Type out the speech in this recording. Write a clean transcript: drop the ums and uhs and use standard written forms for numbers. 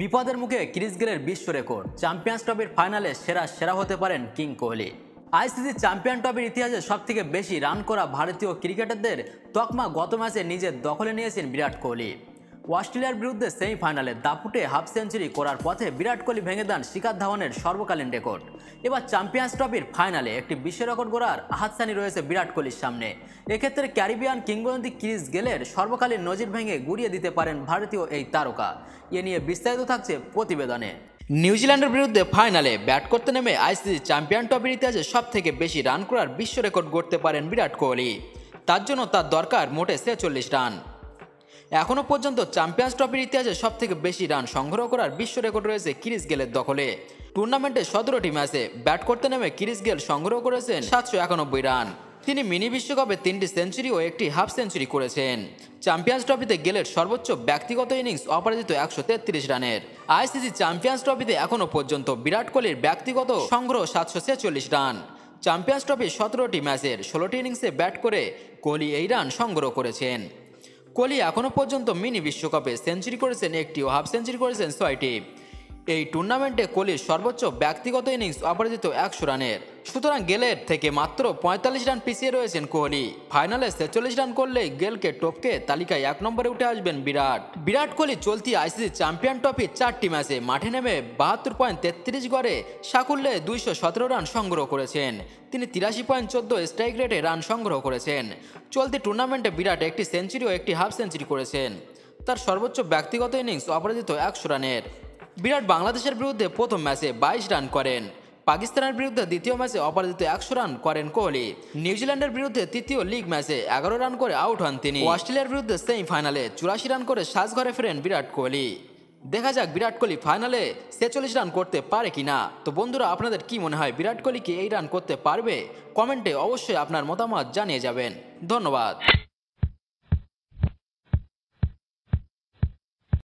বিপদের মুখে ক্রিস গেলের বিশ্ব রেকর্ড। চ্যাম্পিয়ন্স ট্রফির ফাইনালে সেরা হতে পারেন কিং কোহলি। আইসিসি চ্যাম্পিয়ন ট্রফির ইতিহাসে সবথেকে বেশি রান করা ভারতীয় ক্রিকেটারদের তকমা গত ম্যাচে নিজের দখলে নিয়েছেন বিরাট কোহলি। অস্ট্রেলিয়ার বিরুদ্ধে সেমিফাইনালে দাপুটে হাফ সেঞ্চুরি করার পথে বিরাট কোহলি ভেঙে দেন শিখর ধাওয়ানের সর্বকালীন রেকর্ড। এবার চ্যাম্পিয়ন্স ট্রফির ফাইনালে একটি বিশ্ব রেকর্ড গড়ার হাতছানি রয়েছে বিরাট কোহলির সামনে। এক্ষেত্রে ক্যারিবিয়ান কিংবদন্তি ক্রিস গেলের সর্বকালীন নজির ভেঙে গুড়িয়ে দিতে পারেন ভারতীয় এই তারকা। এ নিয়ে বিস্তারিত থাকছে প্রতিবেদনে। নিউজিল্যান্ডের বিরুদ্ধে ফাইনালে ব্যাট করতে নেমে আইসিসি চ্যাম্পিয়ন ট্রফির ইতিহাসে সবথেকে বেশি রান করার বিশ্ব রেকর্ড গড়তে পারেন বিরাট কোহলি। তার জন্য তার দরকার মোটে 46 রান। এখনও পর্যন্ত চ্যাম্পিয়ন্স ট্রফির ইতিহাসে সবথেকে বেশি রান সংগ্রহ করার বিশ্ব রেকর্ড রয়েছে ক্রিস গেলের দখলে। টুর্নামেন্টে 17টি ম্যাচে ব্যাট করতে নেমে ক্রিস গেল সংগ্রহ করেছেন 791 রান। তিনি মিনি বিশ্বকাপে 3টি সেঞ্চুরি ও একটি হাফ সেঞ্চুরি করেছেন। চ্যাম্পিয়ন্স ট্রফিতে গেলের সর্বোচ্চ ব্যক্তিগত ইনিংস অপরাজিত 133 রানের। আইসিসি চ্যাম্পিয়ন্স ট্রফিতে এখনও পর্যন্ত বিরাট কোহলির ব্যক্তিগত সংগ্রহ 746 রান। চ্যাম্পিয়ন্স ট্রফির 17টি ম্যাচের 16টি ইনিংসে ব্যাট করে কোহলি এই রান সংগ্রহ করেছেন। কোহলি এখনও পর্যন্ত মিনি বিশ্বকাপে সেঞ্চুরি করেছেন একটি ও হাফ সেঞ্চুরি করেছেন 6টি। এই টুর্নামেন্টে কোহলির সর্বোচ্চ ব্যক্তিগত ইনিংস অপরাজিত 100 রানের। সুতরাং গেলের থেকে মাত্র 45 রান পিছিয়ে রয়েছেন কোহলি। ফাইনালে 46 রান করলেই গেলকে টপকে তালিকায় 1 নম্বরে উঠে আসবেন বিরাট কোহলি চলতি আইসিসি চ্যাম্পিয়ন ট্রফির 4টি ম্যাচে মাঠে নেমে 72.33 গড়ে সাকুল্যে 217 রান সংগ্রহ করেছেন। তিনি 83.14 স্ট্রাইক রেটে রান সংগ্রহ করেছেন। চলতি টুর্নামেন্টে বিরাট একটি সেঞ্চুরি ও একটি হাফ সেঞ্চুরি করেছেন। তার সর্বোচ্চ ব্যক্তিগত ইনিংস অপরাজিত 100 রানের। বিরাট বাংলাদেশের বিরুদ্ধে প্রথম ম্যাচে 22 রান করেন। পাকিস্তানের বিরুদ্ধে দ্বিতীয় ম্যাচে অপরাজিত 100 রান করেন কোহলি। নিউজিল্যান্ডের বিরুদ্ধে তৃতীয় লিগ ম্যাচে 11 রান করে আউট হন তিনি। অস্ট্রেলিয়ার বিরুদ্ধে সেমিফাইনালে 84 রান করে সাজঘরে ফেরেন বিরাট কোহলি। দেখা যাক বিরাট কোহলি ফাইনালে 46 রান করতে পারে কিনা। তো বন্ধুরা, আপনাদের কি মনে হয় বিরাট কোহলি কি এই রান করতে পারবে? কমেন্টে অবশ্যই আপনার মতামত জানিয়ে যাবেন। ধন্যবাদ।